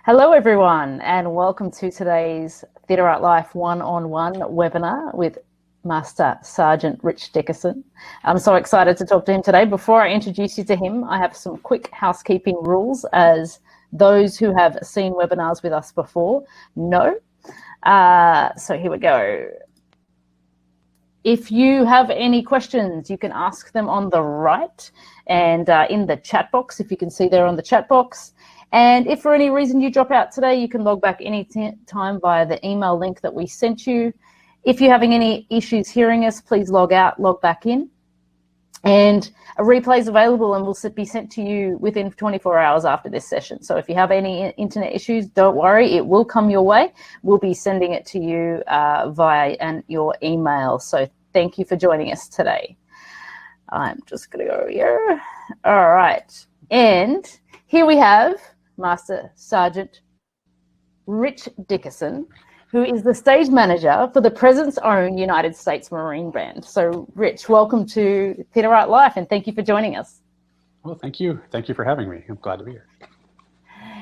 Hello everyone and welcome to today's Theatre Art Life one-on-one webinar with Master Sergeant Rich Dickerson. I'm so excited to talk to him today. Before I introduce you to him, I have some quick housekeeping rules, as those who have seen webinars with us before know. So here we go. If you have any questions, you can ask them on the right and in the chat box, if you can see there on the chat box. And if for any reason you drop out today, you can log back any time via the email link that we sent you. If you're having any issues hearing us, please log out, log back in. And a replay is available and will be sent to you within 24 hours after this session. So if you have any internet issues, don't worry, it will come your way. We'll be sending it to you via your email. So thank you for joining us today. I'm just gonna go here. All right, and here we have Master Sergeant Rich Dickerson, who is the stage manager for the President's Own United States Marine Band. So Rich, welcome to Theatre Art Life and thank you for joining us. Well, thank you. Thank you for having me. I'm glad to be here.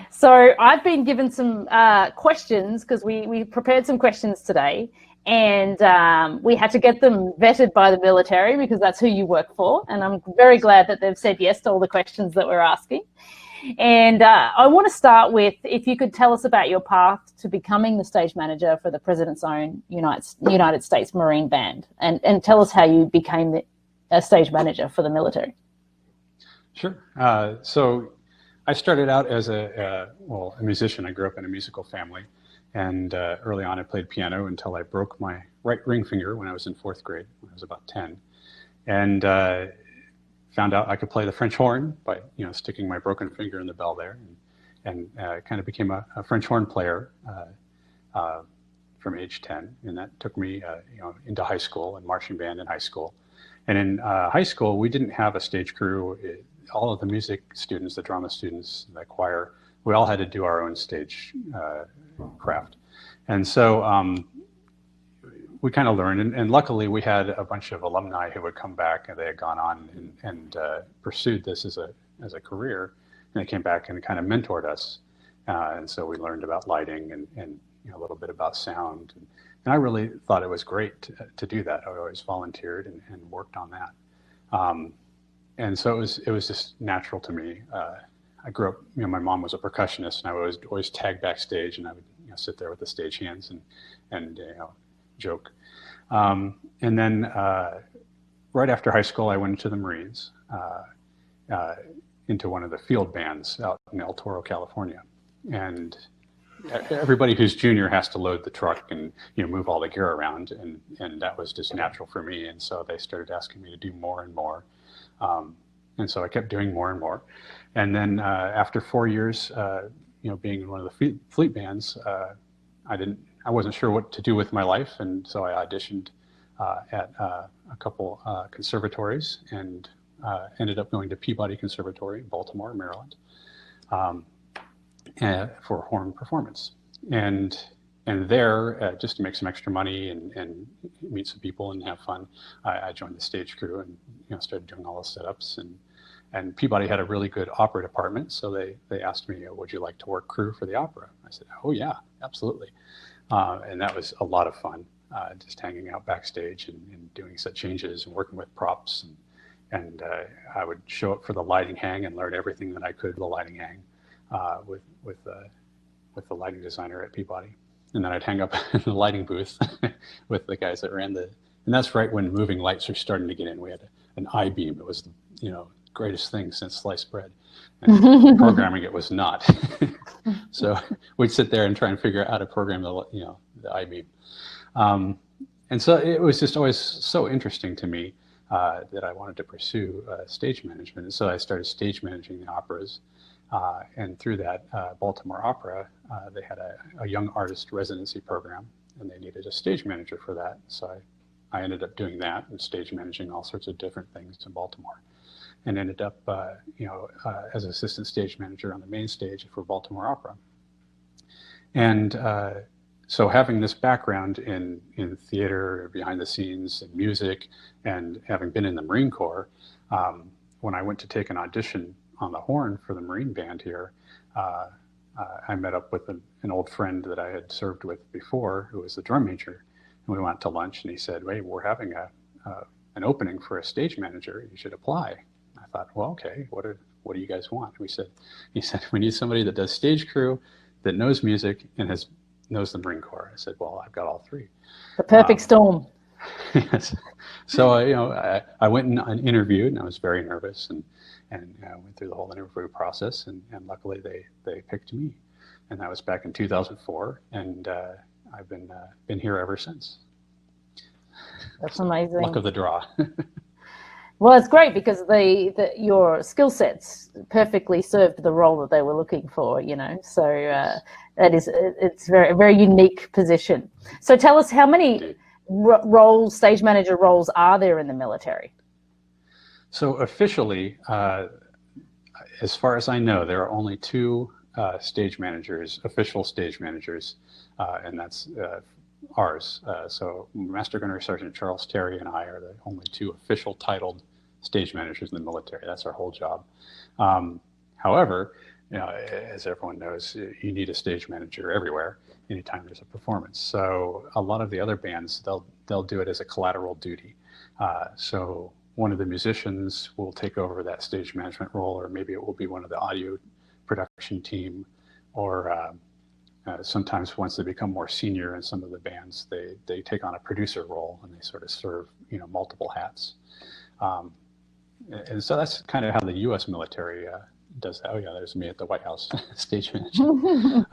So I've been given some questions because we prepared some questions today, and we had to get them vetted by the military because that's who you work for. And I'm very glad that they've said yes to all the questions that we're asking. And I want to start with, if you could tell us about your path to becoming the stage manager for the President's Own United States Marine Band, and tell us how you became a stage manager for the military. Sure. So I started out as a musician. I grew up in a musical family, and early on I played piano until I broke my right ring finger when I was in 4th grade, when I was about 10. And found out I could play the French horn by sticking my broken finger in the bell there, and kind of became a French horn player from age 10, and that took me into high school and marching band in high school. And in high school we didn't have a stage crew. All of the music students, the drama students, the choir, we all had to do our own stage craft. And so we kind of learned, and luckily we had a bunch of alumni who would come back, and they had gone on and pursued this as a career, and they came back and kind of mentored us. And so we learned about lighting and a little bit about sound, and I really thought it was great to do that. I always volunteered and worked on that, and so it was just natural to me. I grew up, my mom was a percussionist, and I would always tag backstage, and I would sit there with the stage hands and joke. And then right after high school, I went into the Marines, into one of the field bands out in El Toro, California. And everybody who's junior has to load the truck and move all the gear around, and that was just natural for me. And so they started asking me to do more and more. And so I kept doing more and more. And then after 4 years, being in one of the fleet bands, I wasn't sure what to do with my life, and so I auditioned at a couple conservatories, and ended up going to Peabody Conservatory in Baltimore, Maryland, for horn performance. And there, just to make some extra money and meet some people and have fun, I joined the stage crew and started doing all the setups. And Peabody had a really good opera department, so they asked me, would you like to work crew for the opera? I said, oh yeah, absolutely. And that was a lot of fun, just hanging out backstage and doing set changes and working with props. And I would show up for the lighting hang and learn everything that I could the lighting hang with the lighting designer at Peabody. And then I'd hang up in the lighting booth with the guys that ran and that's right when moving lights were starting to get in. We had an I-beam. It was the greatest thing since sliced bread. And programming it was not. So we'd sit there and try and figure out how to program the I-beam. And so it was just always so interesting to me that I wanted to pursue stage management. And so I started stage managing the operas. And through that, Baltimore Opera, they had a young artist residency program, and they needed a stage manager for that. So I ended up doing that and stage managing all sorts of different things in Baltimore. And ended up, as assistant stage manager on the main stage for Baltimore Opera. And so having this background in theater, behind the scenes, and music, and having been in the Marine Corps, when I went to take an audition on the horn for the Marine band here, I met up with an old friend that I had served with before, who was the drum major, and we went to lunch. And he said, "Hey, we're having an opening for a stage manager. You should apply." I thought, well, okay, what do you guys want? He said, "We need somebody that does stage crew, that knows music, and knows the Marine Corps." I said, "Well, I've got all three." The perfect storm. Yes. So I went and interviewed, and I was very nervous, and went through the whole interview process, and luckily they picked me, and that was back in 2004, and I've been here ever since. That's amazing. Luck of the draw. Well, it's great because your skill sets perfectly served the role that they were looking for, So it's very, very unique position. So tell us, how many roles, stage manager roles, are there in the military? So officially, as far as I know, there are only two stage managers, official stage managers, and that's ours. So Master Gunnery Sergeant Charles Terry and I are the only two official titled stage managers in the military. That's our whole job. However, as everyone knows, you need a stage manager everywhere, anytime there's a performance. So a lot of the other bands, they'll do it as a collateral duty. So one of the musicians will take over that stage management role, or maybe it will be one of the audio production team, or sometimes once they become more senior in some of the bands, they take on a producer role, and they sort of serve multiple hats. And so that's kind of how the U.S. military does that. Oh yeah, there's me at the White House, stage manager.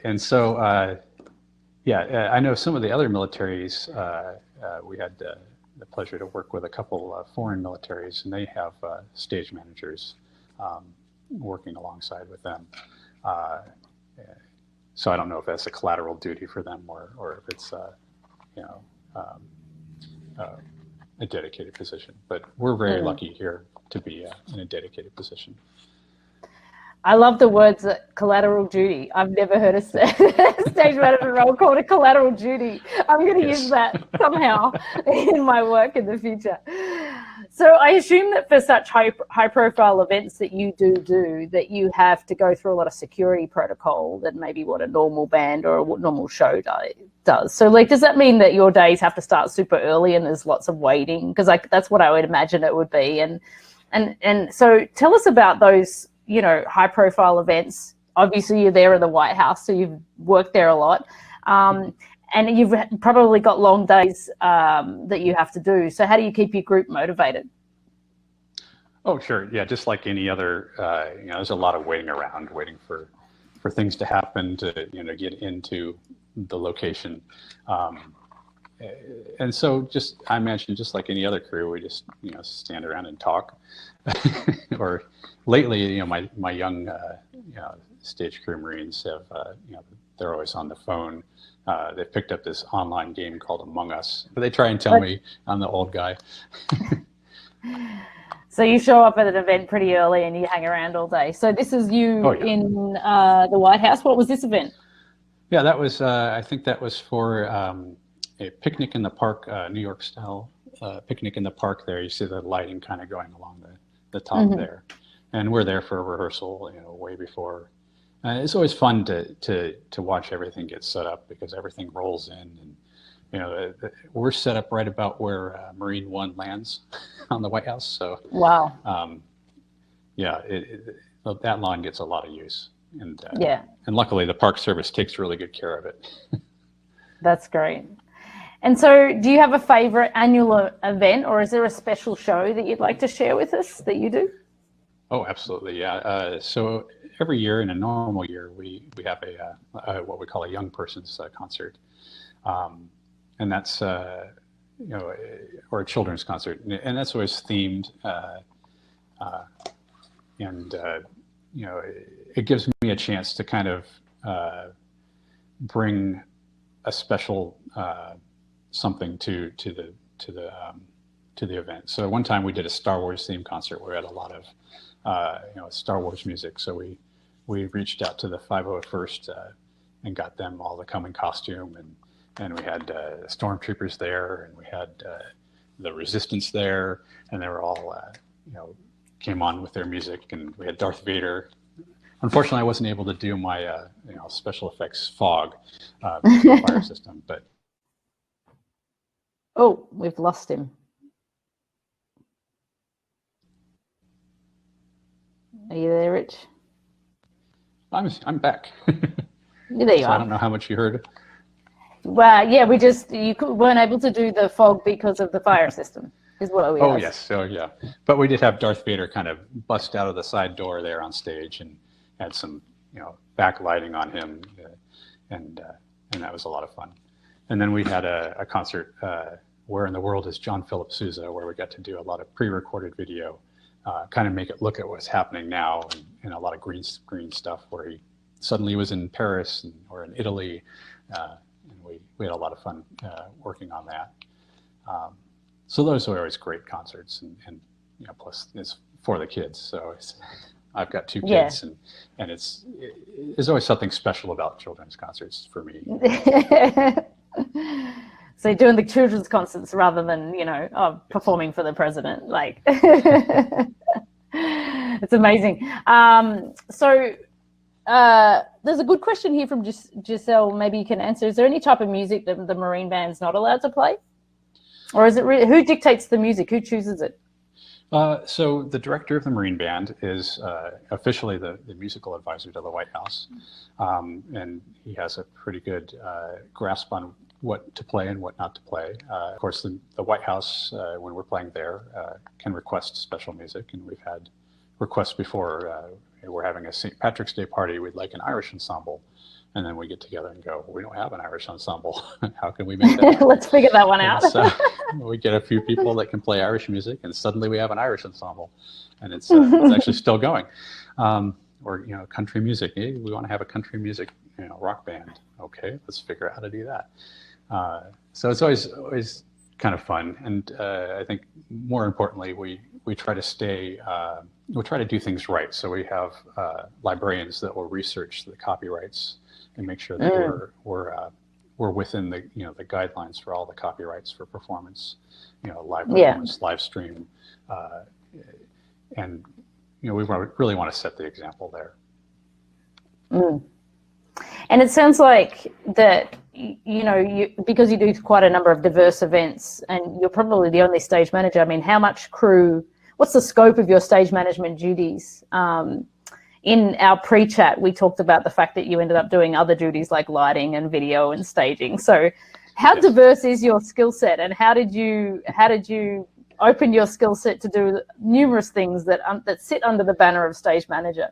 And so yeah, I know some of the other militaries. We had the pleasure to work with a couple foreign militaries, and they have stage managers working alongside with them. So I don't know if that's a collateral duty for them, or if it's a dedicated position. But we're very lucky here to be in a dedicated position. I love the words collateral duty. I've never heard a stage management role called a collateral duty. I'm going to use that somehow in my work in the future. So I assume that for such high profile events that you do, that you have to go through a lot of security protocol than maybe what a normal band or a normal show does. So does that mean that your days have to start super early and there's lots of waiting? Because that's what I would imagine it would be. And so tell us about those, high profile events. Obviously you're there in the White House, so you've worked there a lot. And you've probably got long days that you have to do. So how do you keep your group motivated? Oh, sure. Yeah, just like any other, there's a lot of waiting around, waiting for things to happen to, get into the location. And so I imagine just like any other crew, we just, stand around and talk. Or lately, my young, stage crew Marines have, they're always on the phone. They've picked up this online game called Among Us, but they try and tell me I'm the old guy. So you show up at an event pretty early and you hang around all day. So this is you in the White House. What was this event? Yeah, that was, I think that was for a picnic in the park, New York style picnic in the park there. You see the lighting kind of going along the top there. And we're there for a rehearsal, way before. It's always fun to watch everything get set up, because everything rolls in, and we're set up right about where Marine One lands on the White House. So wow, yeah, that lawn gets a lot of use, and luckily the Park Service takes really good care of it. That's great. And so, do you have a favorite annual event, or is there a special show that you'd like to share with us that you do? Oh, absolutely, yeah. So every year, in a normal year, we have a what we call a young person's concert, and that's or a children's concert, and that's always themed, and it gives me a chance to kind of bring a special something to the event. So one time we did a Star Wars theme concert where we had a lot of Star Wars music. So we reached out to the 501st and got them all to come in costume, and we had stormtroopers there, and we had the Resistance there, and they were all came on with their music, and we had Darth Vader unfortunately, I wasn't able to do my special effects fog fire system, but. Oh, we've lost him. Are you there, Rich? I'm back. There you so are. I don't know how much you heard. Well, yeah, you weren't able to do the fog because of the fire system, is what we asked. Oh, yes. So, yeah. But we did have Darth Vader kind of bust out of the side door there on stage and had some, backlighting on him. And that was a lot of fun. And then we had a concert, Where in the World is John Philip Souza, where we got to do a lot of pre-recorded video, kind of make it look at what's happening now, and a lot of green screen stuff where he suddenly was in Paris or in Italy. And we had a lot of fun working on that. So those are always great concerts, and plus it's for the kids. So I've got 2 kids, and there's always something special about children's concerts for me. So doing the children's concerts rather than performing for the president, like it's amazing. So there's a good question here from Giselle. Maybe you can answer. Is there any type of music that the Marine Band's not allowed to play? Or is it who dictates the music? Who chooses it? So the director of the Marine Band is officially the musical advisor to the White House. And he has a pretty good grasp on what to play and what not to play. Of course, the White House, when we're playing there, can request special music. And we've had requests before. We're having a St. Patrick's Day party. We'd like an Irish ensemble. And then we get together and go, we don't have an Irish ensemble. How can we make that? Let's figure that one out. So we get a few people that can play Irish music, and suddenly we have an Irish ensemble, and it's actually still going. Or country music. Hey, we want to have a country music rock band. Okay, let's figure out how to do that. So it's always kind of fun, and I think more importantly, we try to stay. We try to do things right. So we have librarians that will research the copyrights and make sure that we're within the the guidelines for all the copyrights for performance, live performance, live stream, and we really want to set the example there. And it sounds like that because you do quite a number of diverse events, and you're probably the only stage manager. I mean, how much crew? What's the scope of your stage management duties? In our pre-chat, we talked about the fact that you ended up doing other duties like lighting and video and staging. So how diverse is your skill set, and how did you open your skill set to do numerous things that sit under the banner of stage manager?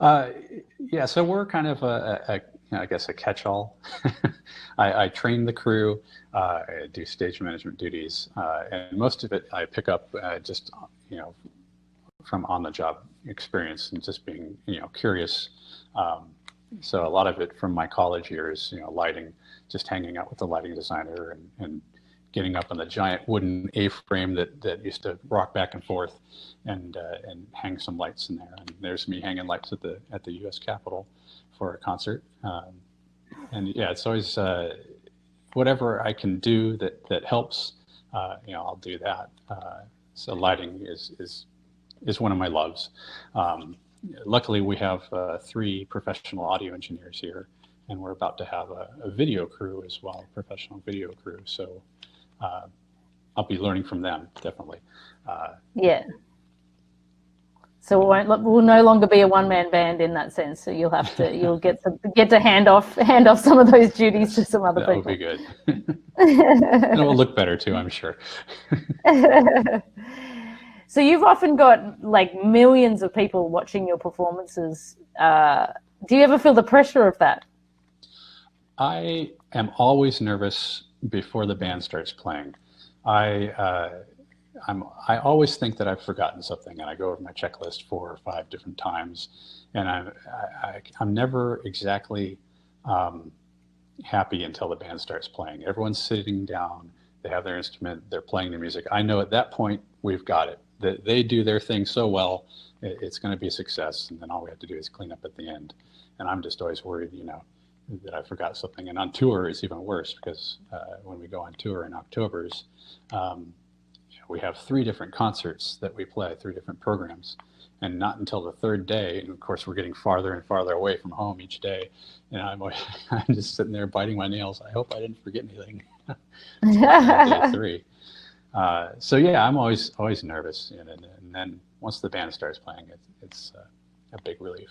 So we're kind of I guess a catch-all. I train the crew, I do stage management duties, and most of it I pick up just from on-the-job experience and just being curious. So a lot of it from my college years, lighting, just hanging out with the lighting designer and getting up on the giant wooden A-frame that used to rock back and forth and hang some lights in there. And there's me hanging lights at the U.S. Capitol for a concert. And yeah, it's always whatever I can do that helps. I'll do that. So lighting is one of my loves. Luckily, we have 3 professional audio engineers here, and we're about to have a video crew as well, professional video crew. So I'll be learning from them, definitely. So we'll no longer be a one-man band in that sense. So you'll get to hand off some of those duties to some other people. That would be good. And it will look better too, I'm sure. So you've often got like millions of people watching your performances. Do you ever feel the pressure of that? I am always nervous before the band starts playing. I always think that I've forgotten something, and I go over my checklist 4 or 5 different times, and I'm never exactly happy until the band starts playing. Everyone's sitting down, they have their instrument, they're playing their music. I know at that point we've got it. They do their thing so well, it's going to be a success, and then all we have to do is clean up at the end. And I'm just always worried, that I forgot something. And on tour, it's even worse because when we go on tour in Octobers, we have 3 different concerts that we play, 3 different programs. And not until the 3rd day, and of course we're getting farther and farther away from home each day, and I'm just sitting there biting my nails. I hope I didn't forget anything. Day 3. So yeah, I'm always nervous, and then once the band starts playing, it's a big relief.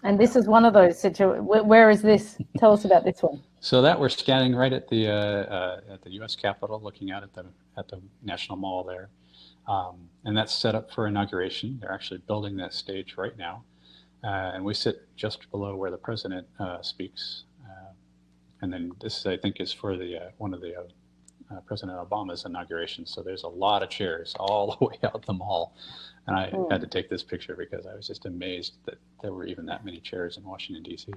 And this is one of those situations. Where is this? Tell us about this one. So that we're standing right at the U.S. Capitol, looking out at the National Mall there. And that's set up for inauguration. They're actually building that stage right now. And we sit just below where the president speaks. And then this, I think, is for one of the President Obama's inauguration. So there's a lot of chairs all the way out the mall. And I had to take this picture because I was just amazed that there were even that many chairs in Washington, D.C.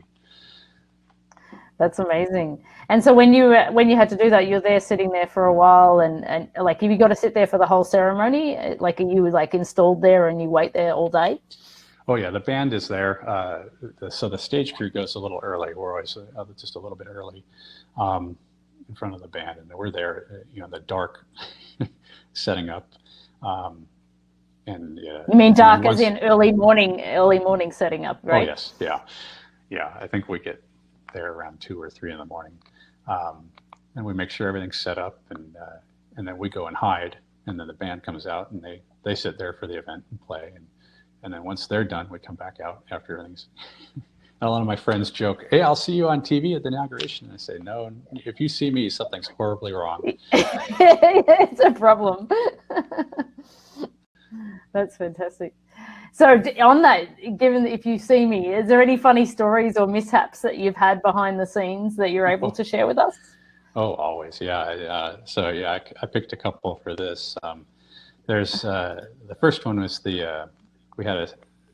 That's amazing. And so when you had to do that, you're there sitting there for a while, and like, have you got to sit there for the whole ceremony? Like, are you like installed there and you wait there all day? Oh yeah, the band is there. So the stage crew goes a little early. We're always just a little bit early in front of the band, and we're there, in the dark, setting up. And you mean dark as in early morning setting up, right? Oh yes, yeah. I think we get there around 2 or 3 in the morning, and we make sure everything's set up, and then we go and hide, and then the band comes out, and they sit there for the event and play, and then once they're done, we come back out after everything's. And a lot of my friends joke, "Hey, I'll see you on TV at the inauguration." And I say, "No, if you see me, something's horribly wrong." It's a problem. That's fantastic. So on that, given that if you see me, is there any funny stories or mishaps that you've had behind the scenes that you're able to share with us? Oh, always, yeah. I picked a couple for this. There's the first one was we had a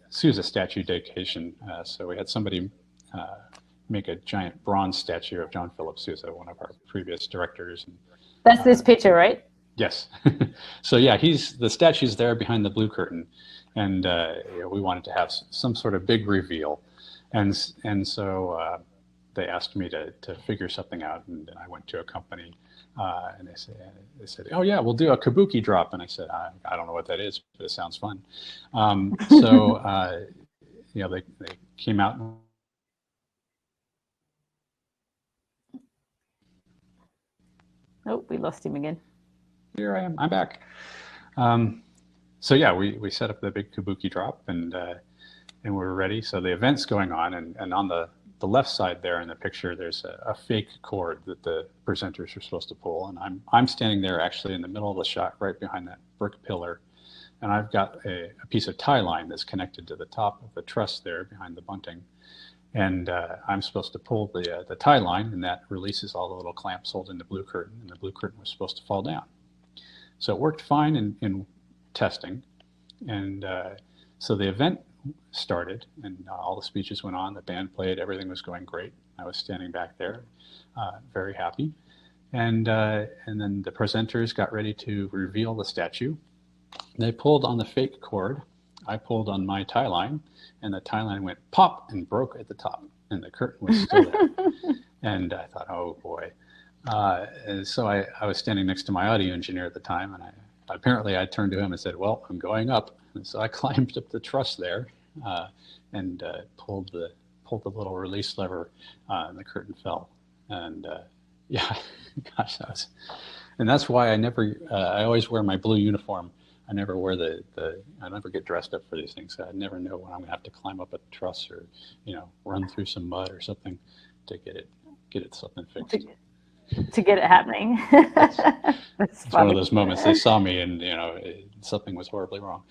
Souza statue dedication. So we had somebody make a giant bronze statue of John Philip Souza, one of our previous directors. And, that's this picture, right? Yes. So yeah, the statue's there behind the blue curtain, and we wanted to have some sort of big reveal, and so they asked me to figure something out, and I went to a company, and they said, "Oh yeah, we'll do a kabuki drop," and I said, "I don't know what that is, but it sounds fun." So they came out. Oh, we lost him again. Here I am. I'm back. So yeah, we set up the big kabuki drop, and we're ready. So the event's going on, and on the left side there in the picture, there's a fake cord that the presenters are supposed to pull, and I'm standing there actually in the middle of the shot, right behind that brick pillar, and I've got a piece of tie line that's connected to the top of the truss there behind the bunting, and I'm supposed to pull the tie line, and that releases all the little clamps holding the blue curtain, and the blue curtain was supposed to fall down. So it worked fine in testing, and so the event started, and all the speeches went on, the band played, everything was going great. I was standing back there, very happy, and then the presenters got ready to reveal the statue. They pulled on the fake cord, I pulled on my tie line, and the tie line went pop and broke at the top, and the curtain was still there. And I thought, oh boy. And so I was standing next to my audio engineer at the time, and I turned to him and said, "Well, I'm going up." And so I climbed up the truss there, and pulled the little release lever, and the curtain fell. And yeah, gosh, and that's why I always wear my blue uniform. I never wear I never get dressed up for these things. I never know when I'm gonna have to climb up a truss or, run through some mud or something to get it something fixed. To get it happening. It's one of those moments. They saw me, and something was horribly wrong.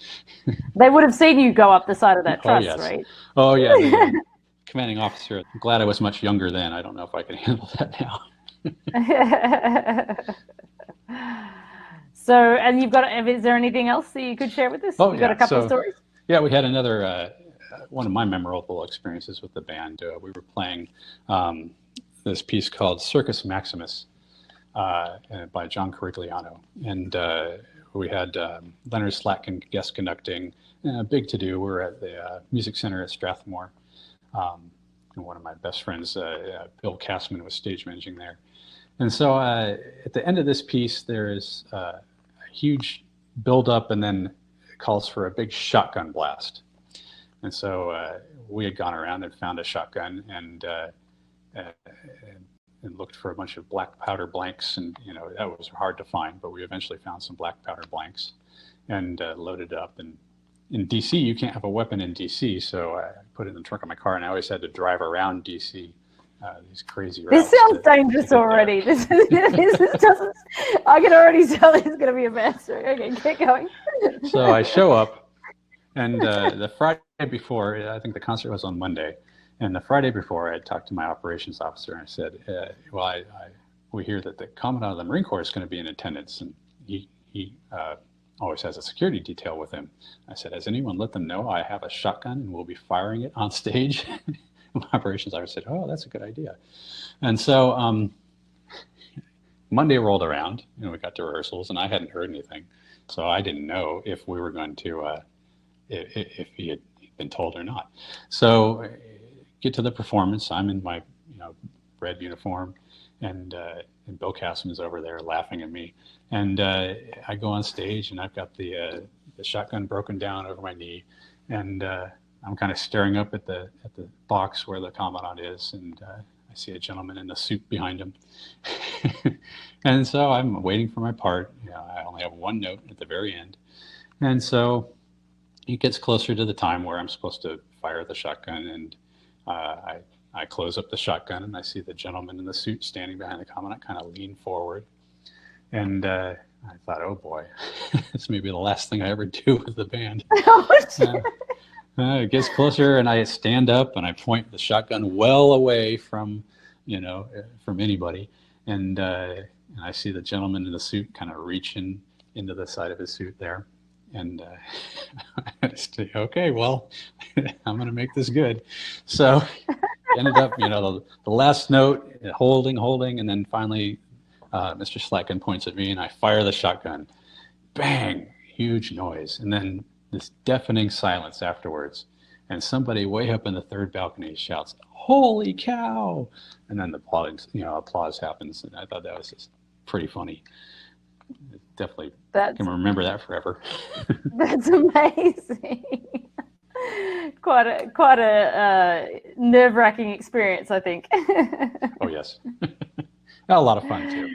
They would have seen you go up the side of that truss, yes. Right? Oh yeah, the commanding officer. I'm glad I was much younger then. I don't know if I can handle that now. So, and you've got. Is there anything else that you could share with us? Oh, You've got a couple of stories. Yeah, we had another one of my memorable experiences with the band. We were playing this piece called Circus Maximus by John Corigliano, and we had Leonard Slatkin guest conducting. Big to do. We're at the Music Center at Strathmore, and one of my best friends, Bill Cassman, was stage managing there. And so at the end of this piece, there is a huge buildup, and then it calls for a big shotgun blast. And so we had gone around and found a shotgun and looked for a bunch of black powder blanks, and that was hard to find, but we eventually found some black powder blanks and loaded it up. And in DC, you can't have a weapon in DC, so I put it in the trunk of my car, and I always had to drive around DC. These crazy routes. This sounds dangerous already. This doesn't. I can already tell it's going to be a bad story. Okay, keep going. So I show up, and the Friday before, I think the concert was on Monday, and the Friday before, I talked to my operations officer, and I said, "Well, we hear that the Commandant of the Marine Corps is going to be in attendance, and he always has a security detail with him." I said, "Has anyone let them know I have a shotgun and we'll be firing it on stage?" My operations officer said, "Oh, that's a good idea." And so Monday rolled around, we got to rehearsals, and I hadn't heard anything, so I didn't know if we were going to, if he had been told or not. So get to the performance. I'm in my red uniform, and Bill Castleman's over there laughing at me, and I go on stage, and I've got the shotgun broken down over my knee, and I'm kind of staring up at the box where the commandant is, and I see a gentleman in a suit behind him. And so I'm waiting for my part. I only have one note at the very end. And so it gets closer to the time where I'm supposed to fire the shotgun, and I close up the shotgun, and I see the gentleman in the suit standing behind the commandant kind of lean forward. And I thought, oh boy, this may be the last thing I ever do with the band. It gets closer, and I stand up, and I point the shotgun well away from, from anybody, and I see the gentleman in the suit kind of reaching into the side of his suit there, and I say, okay, well, I'm going to make this good. So ended up, the last note, holding, and then finally, Mr. Slatkin points at me, and I fire the shotgun. Bang! Huge noise, and then this deafening silence afterwards, and somebody way up in the third balcony shouts, "Holy cow!" And then the applause happens, and I thought that was just pretty funny. Definitely can remember that forever. That's amazing. Quite a nerve-wracking experience, I think. Oh yes, a lot of fun too.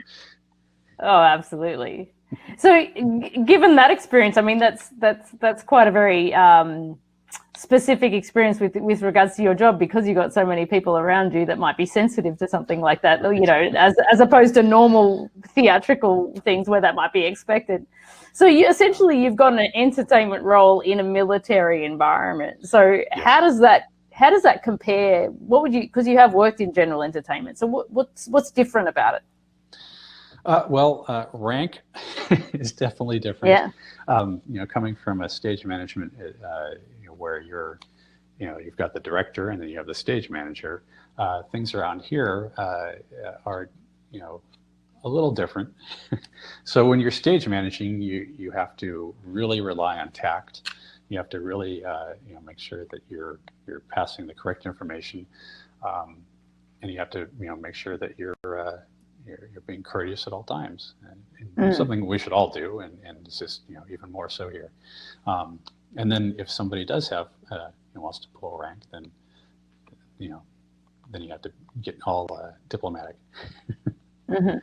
Oh, absolutely. So, given that experience, I mean, that's quite a very specific experience with regards to your job, because you've got so many people around you that might be sensitive to something like that, as opposed to normal theatrical things where that might be expected. So, you've got an entertainment role in a military environment. So, how does that compare? What would you? Because you have worked in general entertainment. So, what's different about it? Rank is definitely different. Yeah. Coming from a stage management, where you've got the director and then you have the stage manager. Things around here are, a little different. So when you're stage managing, you have to really rely on tact. You have to really, make sure that you're passing the correct information, and you have to, make sure that you're being courteous at all times, and something we should all do, and it's just even more so here. And then if somebody does have wants to pull rank, then you have to get all diplomatic. Mm-hmm.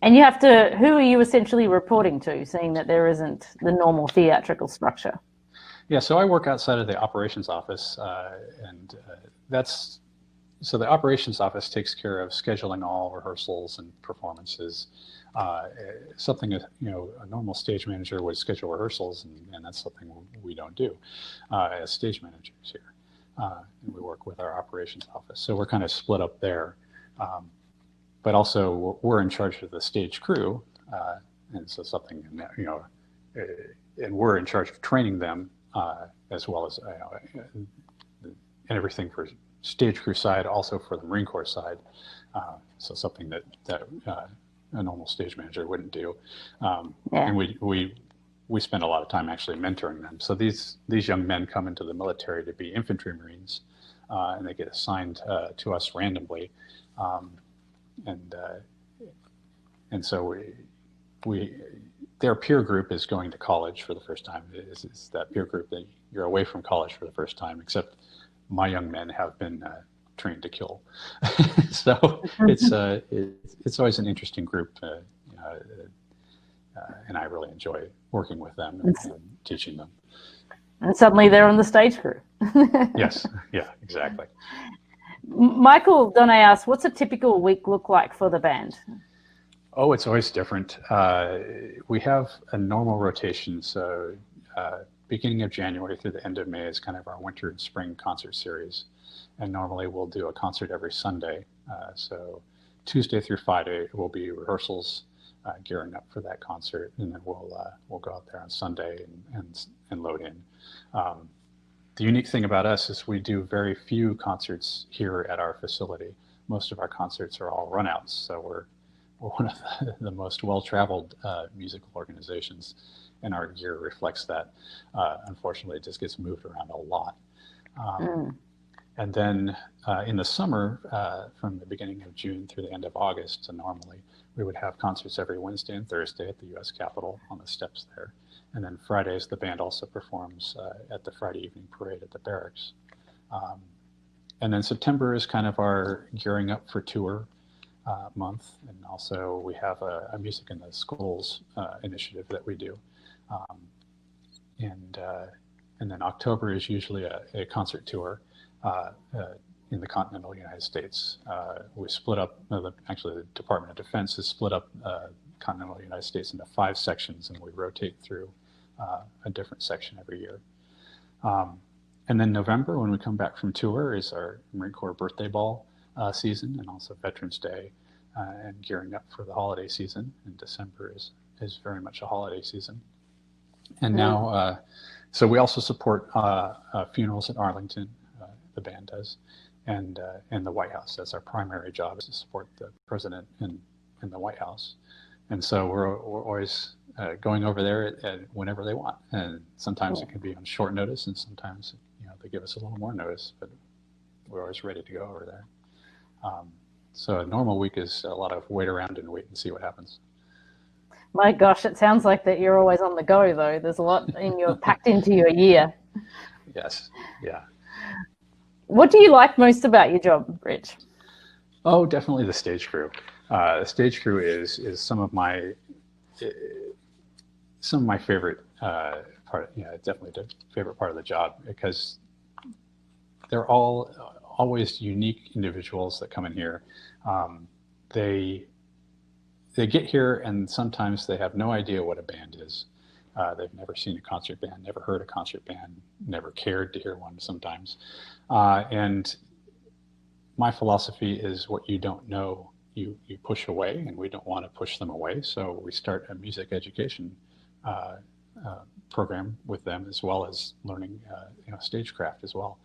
And you have to. Who are you essentially reporting to, seeing that there isn't the normal theatrical structure? Yeah, so I work outside of the operations office, and that's. So the operations office takes care of scheduling all rehearsals and performances. Something a normal stage manager would schedule rehearsals, and that's something we don't do as stage managers here. And we work with our operations office, so we're kind of split up there. But also we're in charge of the stage crew, and so something and we're in charge of training them as well as and everything for stage crew side, also for the Marine Corps side. So something that a normal stage manager wouldn't do. And we spend a lot of time actually mentoring them. So these young men come into the military to be infantry Marines, and they get assigned to us randomly. And and so their peer group is going to college for the first time. It's that peer group that you're away from college for the first time, except my young men have been trained to kill. So it's always an interesting group, and I really enjoy working with them and teaching them. And suddenly they're on the stage crew. Yes, yeah, exactly. Michael Donay asks, what's a typical week look like for the band? Oh, it's always different. We have a normal rotation, so beginning of January through the end of May is kind of our winter and spring concert series. And normally we'll do a concert every Sunday. So Tuesday through Friday will be rehearsals, gearing up for that concert, and then we'll go out there on Sunday and load in. The unique thing about us is we do very few concerts here at our facility. Most of our concerts are all runouts, so we're one of the most well-traveled musical organizations, and our gear reflects that. Unfortunately, it just gets moved around a lot. And then in the summer, from the beginning of June through the end of August, so normally we would have concerts every Wednesday and Thursday at the U.S. Capitol on the steps there. And then Fridays, the band also performs at the Friday evening parade at the barracks. And then September is kind of our gearing up for tour month. And also we have a Music in the Schools initiative that we do. And then October is usually a concert tour in the continental United States. We split up, actually the Department of Defense has split up continental United States into 5 sections, and we rotate through a different section every year. And then November, when we come back from tour, is our Marine Corps birthday ball season, and also Veterans Day, and gearing up for the holiday season. And December is very much a holiday season. And now, so we also support funerals at Arlington, the band does, and the White House. That's our primary job, is to support the president in the White House. And so we're always going over there whenever they want. And sometimes it can be on short notice, and sometimes they give us a little more notice, but we're always ready to go over there. So a normal week is a lot of wait around and wait and see what happens. My gosh, it sounds like that you're always on the go, though. There's a lot packed into your year. Yes, yeah. What do you like most about your job, Rich? Oh, definitely the stage crew. The stage crew is some of my favorite part. Definitely the favorite part of the job, because they're always unique individuals that come in here. They get here, and sometimes they have no idea what a band is. They've never seen a concert band, never heard a concert band, never cared to hear one sometimes. And my philosophy is, what you don't know, you push away, and we don't want to push them away. So we start a music education program with them, as well as learning stagecraft as well.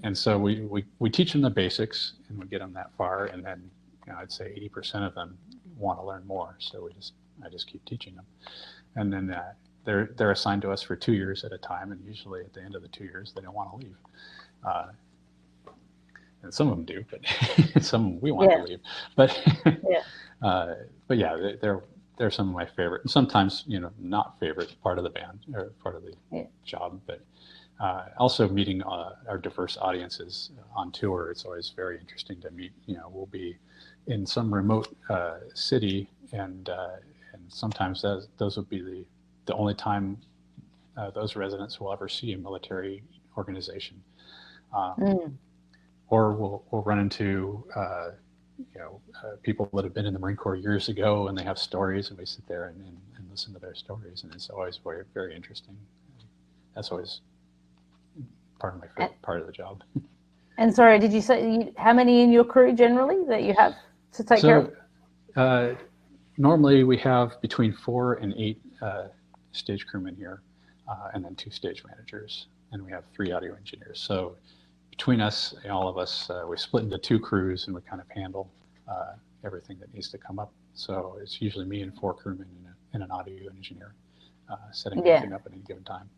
And so we teach them the basics, and we get them that far, and then I'd say 80% of them want to learn more. So I just keep teaching them, and then they're assigned to us for 2 years at a time, and usually at the end of the 2 years they don't want to leave. And some of them do, but some we want to leave. But but yeah, they're some of my favorite, and sometimes not favorite part of the band or part of the job. But also meeting our diverse audiences on tour, it's always very interesting to meet. We'll be in some remote city, and sometimes those will be the only time those residents will ever see a military organization. Or we'll run into people that have been in the Marine Corps years ago, and they have stories, and we sit there and listen to their stories, and it's always very, very interesting. That's always part of my favorite part of the job. And sorry, did you say how many in your crew generally that you have to take care of? Normally we have between 4 and 8 stage crewmen here, and then 2 stage managers, and we have 3 audio engineers. So between us, all of us, we split into 2 crews, and we kind of handle everything that needs to come up. So it's usually me and 4 crewmen and an audio engineer setting everything up at any given time.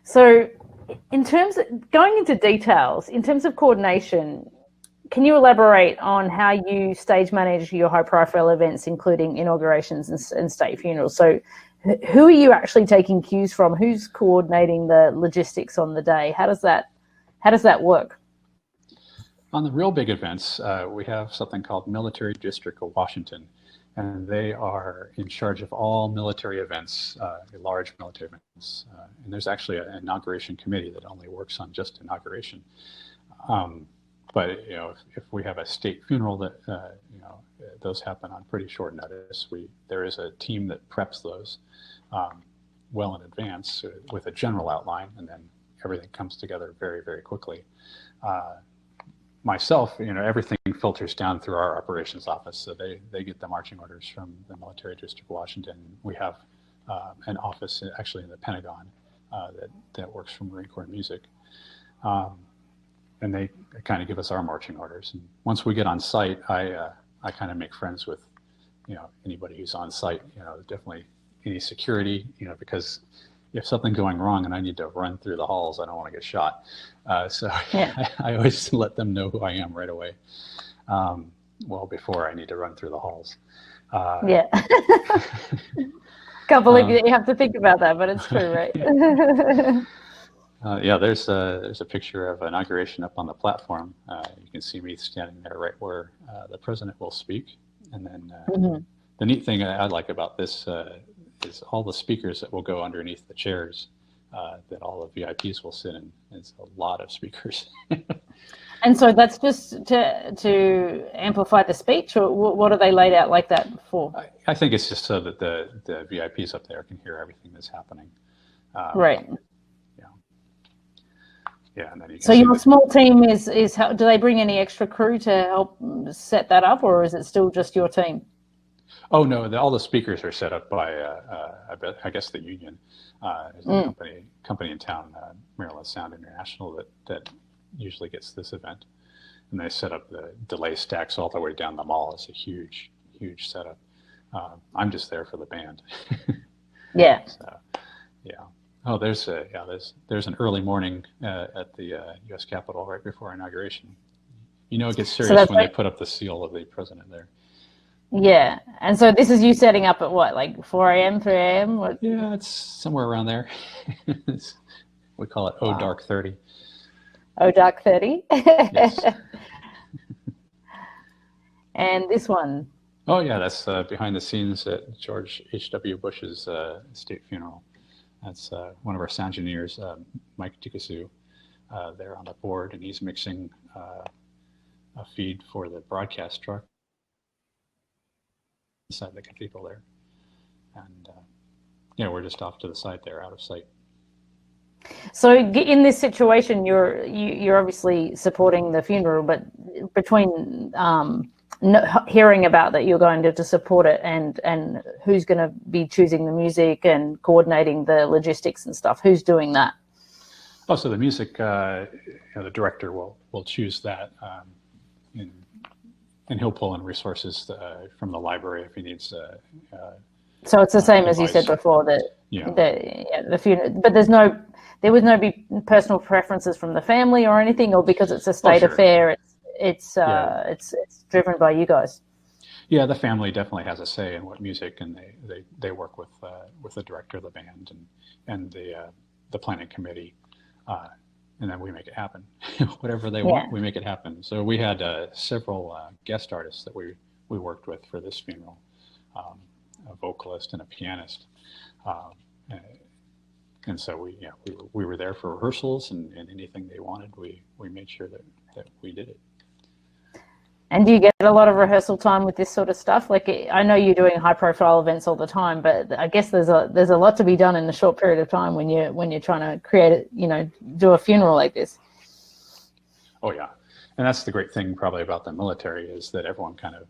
So in terms of going into details, in terms of coordination, can you elaborate on how you stage manage your high-profile events, including inaugurations and state funerals? So, who are you actually taking cues from? Who's coordinating the logistics on the day? How does that work? On the real big events, we have something called Military District of Washington, and they are in charge of all military events, large military events. And there's actually an inauguration committee that only works on just inauguration. But if we have a state funeral that those happen on pretty short notice, there is a team that preps those well in advance with a general outline, and then everything comes together very, very quickly. Myself, everything filters down through our operations office, so they get the marching orders from the Military District of Washington. We have an office actually in the Pentagon that works for Marine Corps Music. And they kind of give us our marching orders. And once we get on site, I kind of make friends with, anybody who's on site, definitely any security, because if something's going wrong and I need to run through the halls, I don't want to get shot. So yeah. I always let them know who I am right away. Well, before I need to run through the halls. Yeah. Can't believe you have to think about that, but it's true, right? Yeah, there's a picture of inauguration up on the platform. You can see me standing there right where the president will speak. And then the neat thing I like about this is all the speakers that will go underneath the chairs that all the VIPs will sit in. It's a lot of speakers. And so that's just to amplify the speech, or what are they laid out like that for? I think it's just so that the VIPs up there can hear everything that's happening. Right. Yeah, and then you can so your small team is how, do they bring any extra crew to help set that up, or is it still just your team? Oh no, all the speakers are set up by I guess the union. There's a company in town, Maryland Sound International, that usually gets this event, and they set up the delay stacks all the way down the mall. It's a huge setup. I'm just there for the band. Yeah. So, yeah. Oh, there's an early morning at the U.S. Capitol right before inauguration. It gets serious when they put up the seal of the president there. Yeah, and so this is you setting up at what, like 4 a.m., 3 a.m.? What? Yeah, it's somewhere around there. We call it dark 30. Dark 30? Yes. And this one? Oh yeah, that's behind the scenes at George H.W. Bush's state funeral. That's one of our sound engineers, Mike Dickerson, there on the board, and he's mixing a feed for the broadcast truck inside the cathedral there. And we're just off to the side there, out of sight. So in this situation, you're obviously supporting the funeral, but between hearing about that you're going to support it and who's going to be choosing the music and coordinating the logistics and stuff, who's doing that? Oh, so the music, the director will choose that, and he'll pull in resources from the library if he needs. So it's the same as you said before, the funeral, but there was no personal preferences from the family or anything, or because it's a state affair, it's driven by you guys. Yeah, the family definitely has a say in what music, and they work with the director of the band and the planning committee, and then we make it happen. Whatever they want, we make it happen. So we had several guest artists that we worked with for this funeral, a vocalist and a pianist, and so we were there for rehearsals, and anything they wanted, we made sure that we did it. And do you get a lot of rehearsal time with this sort of stuff? Like, I know you're doing high-profile events all the time, but I guess there's a lot to be done in a short period of time when you're trying to create it, do a funeral like this. Oh yeah, and that's the great thing probably about the military, is that everyone kind of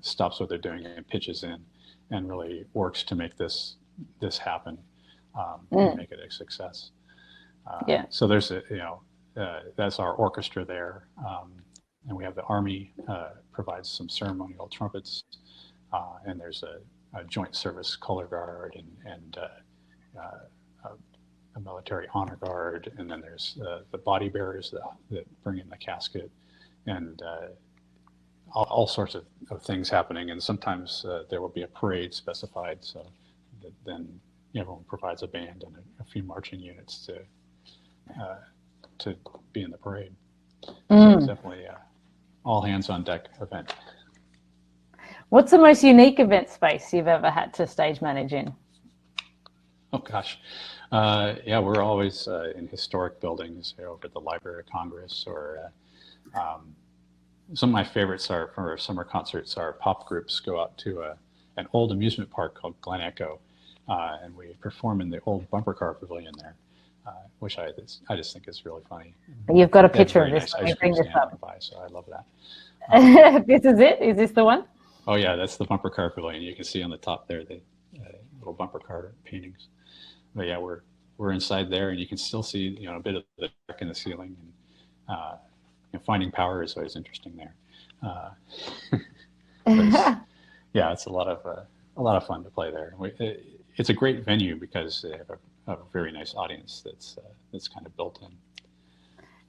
stops what they're doing and pitches in, and really works to make this happen, and make it a success. So there's that's our orchestra there. And we have the Army provides some ceremonial trumpets, and there's a joint service color guard and a military honor guard, and then there's the body bearers that bring in the casket, and all sorts of things happening. And sometimes there will be a parade specified, so that then everyone provides a band and a few marching units to be in the parade. So it's definitely all hands on deck event. What's the most unique event space you've ever had to stage manage in? Oh gosh, yeah, we're always in historic buildings, over at the Library of Congress, or some of my favorites are for summer concerts. Our pop groups go out to an old amusement park called Glen Echo, and we perform in the old bumper car pavilion there, which I just think is really funny. You've got a picture of this. Nice ice cream stand nearby, so I love that. This is it? Is this the one? Oh yeah, that's the bumper car pavilion. You can see on the top there the little bumper car paintings. But yeah, we're inside there, and you can still see a bit of the dark in the ceiling. And finding power is always interesting there. Yeah, it's a lot of fun to play there. It's a great venue because they have a very nice audience that's kind of built in.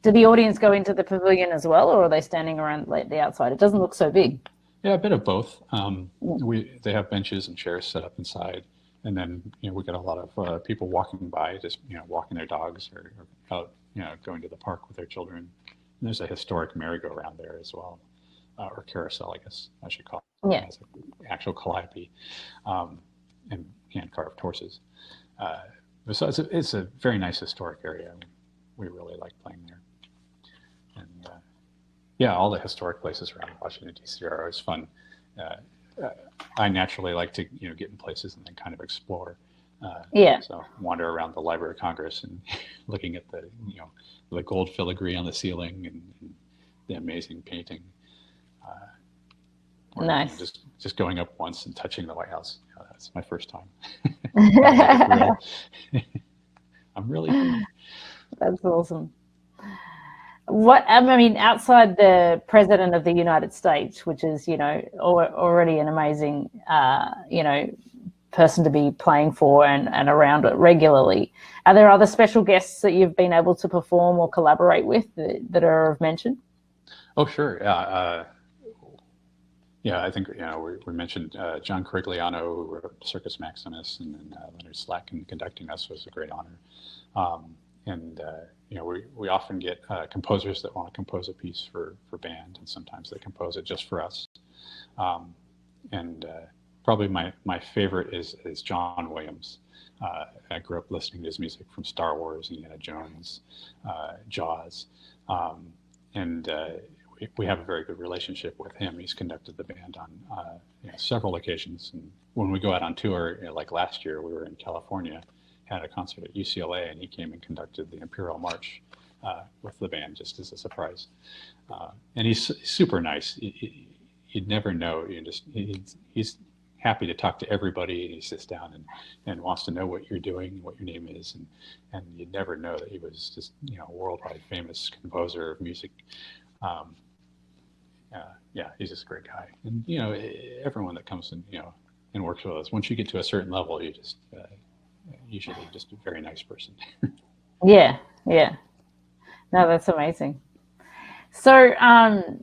Do the audience go into the pavilion as well, or are they standing around the outside? It doesn't look so big. Yeah, a bit of both. They have benches and chairs set up inside, and then we get a lot of people walking by, just walking their dogs or out going to the park with their children. And there's a historic merry-go-round there as well, or carousel, I guess I should call it. Yeah. It's an actual calliope, and hand-carved horses. So it's a very nice historic area. We really like playing there. And yeah, all the historic places around Washington, D.C. are always fun. I naturally like to get in places and then kind of explore. So wander around the Library of Congress and looking at the gold filigree on the ceiling and the amazing painting. Nice. Just going up once and touching the White House. That's my first time. I'm really cool. That's awesome. What I mean, outside the President of the United States, which is already an amazing person to be playing for and around it regularly, are there other special guests that you've been able to perform or collaborate with that are of mention? Oh, sure. Yeah, I think we mentioned John Corigliano, who wrote Circus Maximus, and then Leonard Slacken conducting us was a great honor. We often get composers that want to compose a piece for band, and sometimes they compose it just for us. Probably my favorite is John Williams. I grew up listening to his music from Star Wars, Indiana Jones, Jaws, we have a very good relationship with him. He's conducted the band on several occasions, and when we go out on tour, like last year, we were in California, had a concert at UCLA, and he came and conducted the Imperial March with the band just as a surprise. And he's super nice. You'd never know. He's happy to talk to everybody, and he sits down and wants to know what you're doing, what your name is, and you'd never know that he was just a worldwide famous composer of music. Yeah, he's just a great guy. And everyone that comes and works with us, once you get to a certain level, you just usually just a very nice person. Yeah. No, that's amazing. So I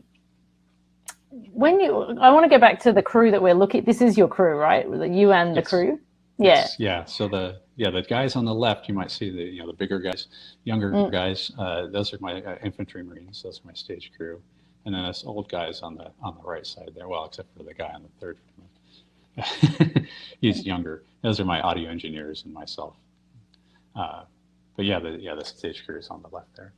want to go back to the crew that we're looking at. This is your crew, right? You and the crew? Yeah. Yeah. So the guys on the left, you might see the bigger guys, younger guys. Those are my infantry Marines. Those are my stage crew. And then us old guys on the right side there. Well, except for the guy on the third. He's younger. Those are my audio engineers and myself. But the stage crew is on the left there.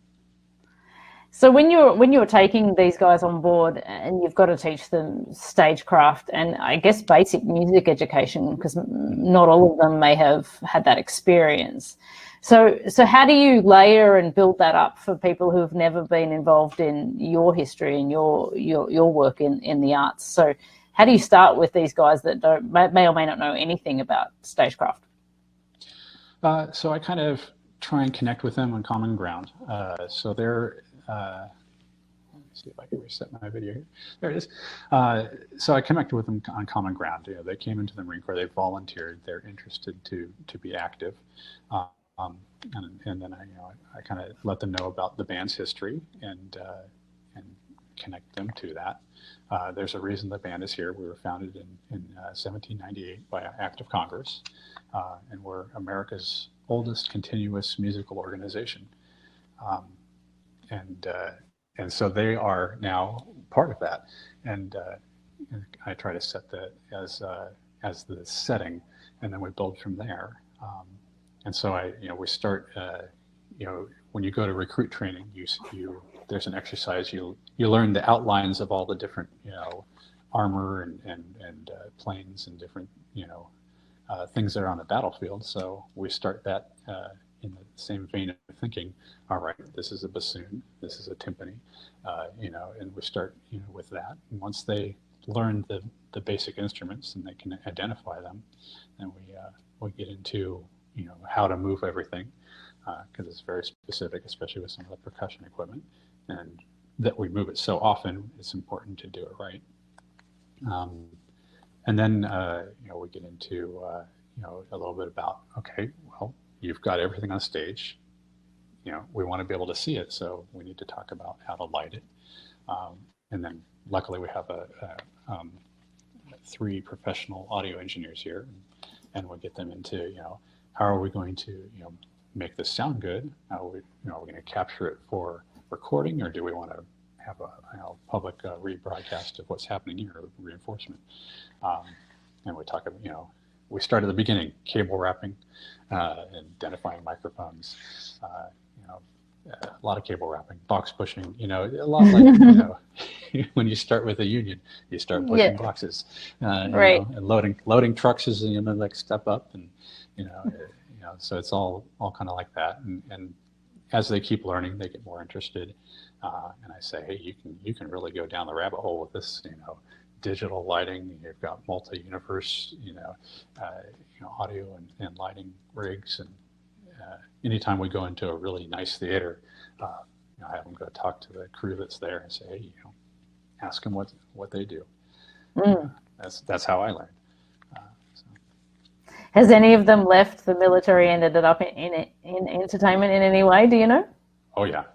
So when you're taking these guys on board, and you've got to teach them stagecraft and I guess basic music education, because not all of them may have had that experience. So how do you layer and build that up for people who have never been involved in your history and your work in the arts? So how do you start with these guys that may or may not know anything about stagecraft? So I kind of try and connect with them on common ground. So they're let me see if I can reset my video here. There it is. So I connected with them on common ground. They came into the Marine Corps. They volunteered. They're interested to be active, and then I kind of let them know about the band's history and connect them to that. There's a reason the band is here. We were founded in 1798 by an act of Congress, and we're America's oldest continuous musical organization. And so they are now part of that. And I try to set that as the setting, and then we build from there. And so we start, when you go to recruit training, there's an exercise, you learn the outlines of all the different, armor and planes and different, things that are on the battlefield. So we start that in the same vein of thinking, all right, this is a bassoon, this is a timpani, and we start, with that. And once they learn the basic instruments and they can identify them, then we get into, how to move everything, because it's very specific, especially with some of the percussion equipment, and that we move it so often, it's important to do it right. And then, we get into, a little bit about, okay, well, you've got everything on stage, we want to be able to see it, so we need to talk about how to light it. And then luckily we have 3 professional audio engineers here, and we'll get them into, how are we going to, make this sound good? How are we, are we going to capture it for recording, or do we want to have a public rebroadcast of what's happening here, or reinforcement? And we talk about, we start at the beginning, cable wrapping, identifying microphones, a lot of cable wrapping, box pushing, a lot like, when you start with a union, you start pushing boxes, right. And loading trucks is, the next step up, and, so it's all kind of like that. And as they keep learning, they get more interested. And I say, hey, you can really go down the rabbit hole with this, digital lighting. You've got multi-universe, audio and lighting rigs. And anytime we go into a really nice theater, I have them go talk to the crew that's there and say, hey, ask them what they do. That's how I learned. Has any of them left the military and ended up in entertainment in any way? Do you know? Oh yeah,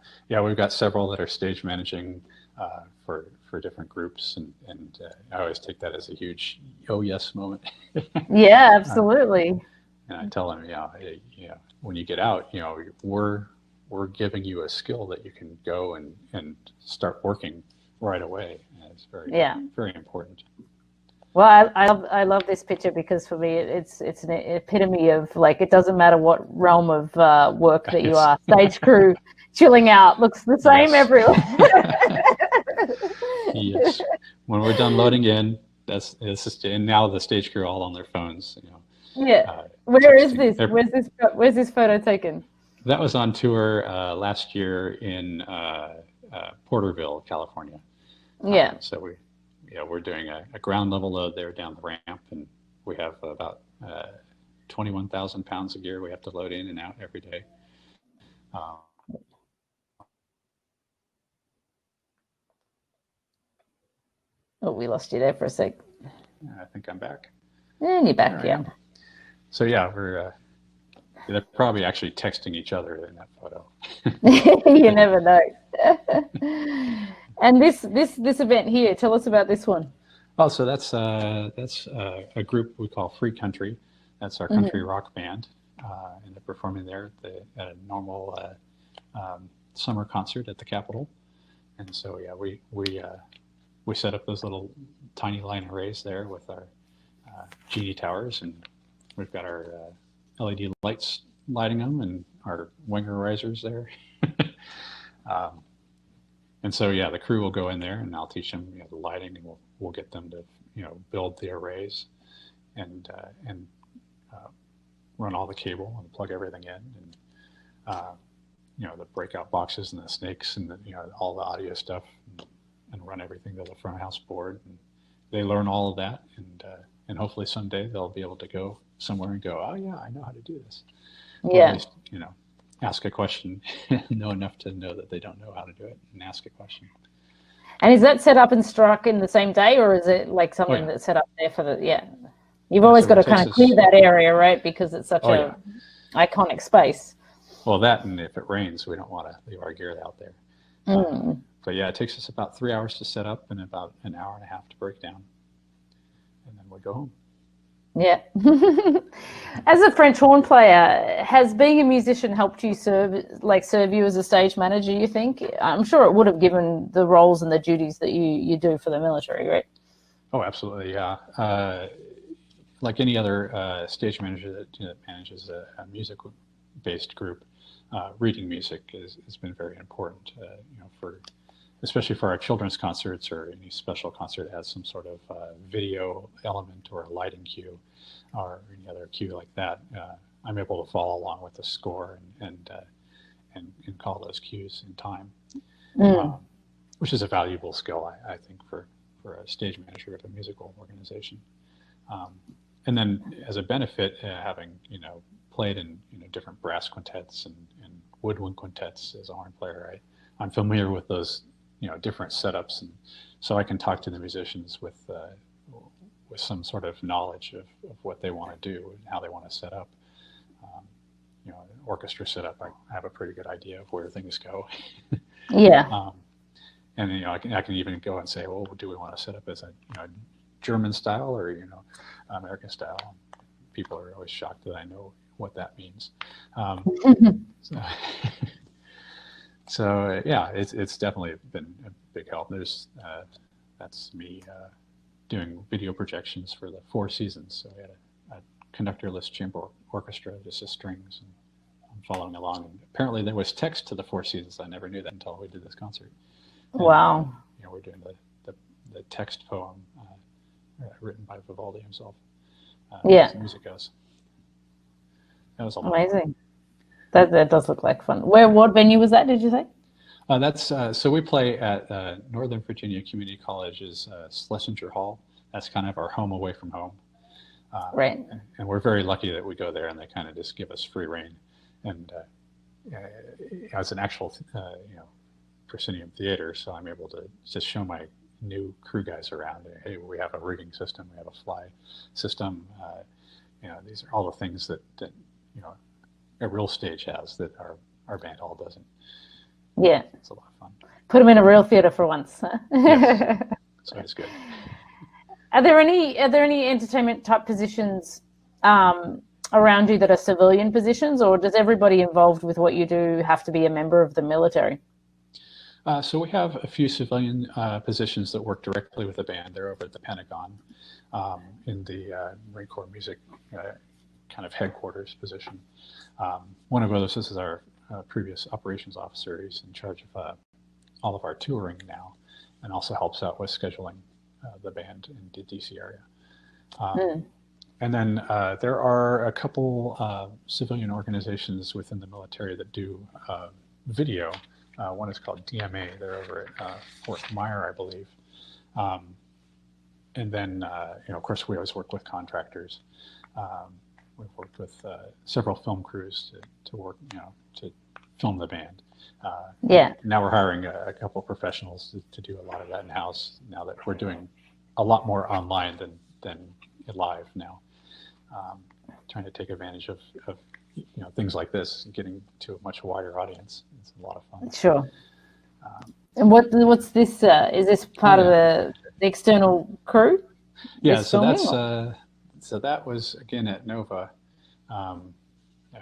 we've got several that are stage managing for different groups, and I always take that as a huge oh yes moment. Yeah, absolutely. And I tell them, when you get out, we're giving you a skill that you can go and start working right away. And it's very important. Well, I love this picture, because for me it's an epitome of, like, it doesn't matter what realm of work that you are. Stage crew chilling out looks the same everywhere. Yes. When we're done loading in, and now the stage crew all on their phones. Yeah. Where is this? Where's this photo taken? That was on tour last year in Porterville, California. Yeah. So we're doing a ground level load there down the ramp, and we have about 21,000 pounds of gear we have to load in and out every day. Oh, we lost you there for a sec. I think I'm back. And you're back, yeah. So they're probably actually texting each other in that photo. You never know. And this event here, tell us about this one. Oh, so that's a group we call Free Country. That's our country rock band, and they're performing there at a normal summer concert at the Capitol. And so we set up those little tiny line arrays there with our genie towers, and we've got our LED lights lighting them, and our winger risers there. And so the crew will go in there, and I'll teach them the lighting, and we'll get them to build the arrays and run all the cable and plug everything in, and the breakout boxes and the snakes and all the audio stuff, and run everything to the front house board. And they learn all of that, and hopefully someday they'll be able to go somewhere and go, oh yeah, I know how to do this. Or at least, ask a question, know enough to know that they don't know how to do it, and ask a question. And is that set up and struck in the same day, or is it like something that's set up there for You've always got to kind of clear that area, right? Because it's such a iconic space. Well, that, and if it rains, we don't want to leave our gear out there. yeah, it takes us about 3 hours to set up and about an hour and a half to break down, and then we go home. Yeah. As a French horn player, has being a musician helped you serve you as a stage manager, you think? I'm sure it would have, given the roles and the duties that you do for the military, right? Oh, absolutely, yeah. Like any other stage manager that manages a music-based group, reading music has been very important, especially for our children's concerts or any special concert that has some sort of video element or a lighting cue or any other cue like that. I'm able to follow along with the score and call those cues in time, which is a valuable skill, I think, for a stage manager of a musical organization. And then as a benefit, having played in different brass quintets and woodwind quintets as a horn player, I'm familiar with those different setups, and so I can talk to the musicians with some sort of knowledge of what they want to do and how they want to set up. An orchestra setup, I have a pretty good idea of where things go. Yeah. And I can even go and say, well, do we want to set up as a German style or American style? People are always shocked that I know what that means. So yeah, it's definitely been a big help. That's me doing video projections for the Four Seasons. So we had a conductorless chamber orchestra, just the strings, and I'm following along. And apparently there was text to the Four Seasons. I never knew that until we did this concert. And, wow. We're doing the text poem written by Vivaldi himself. Yeah. As the music goes. That was amazing. That does look like fun. What venue was that, did you say? So we play at Northern Virginia Community College's Schlesinger Hall. That's kind of our home away from home. Right. And we're very lucky that we go there and they kind of just give us free reign. And it's an actual, proscenium theater, so I'm able to just show my new crew guys around. Hey, we have a rigging system, we have a fly system. These are all the things that a real stage has that our band hall doesn't. Yeah. It's a lot of fun. Put them in a real theater for once. Huh? Yes. So it's good. Are there any entertainment type positions around you that are civilian positions, or does everybody involved with what you do have to be a member of the military? So we have a few civilian positions that work directly with the band. They're over at the Pentagon in the Marine Corps Music kind of headquarters position. One of those is our previous operations officer. He's in charge of all of our touring now, and also helps out with scheduling the band in the DC area. And then there are a couple civilian organizations within the military that do video. One is called DMA. They're over at Fort Myer, I believe. And then, of course, we always work with contractors. We've worked with several film crews to work, to film the band. Now we're hiring a couple of professionals to do a lot of that in-house, now that we're doing a lot more online than live now. Trying to take advantage of things like this and getting to a much wider audience. It's a lot of fun. Sure. And what's this? Is this part of the external crew? Yeah, so that was again at Nova,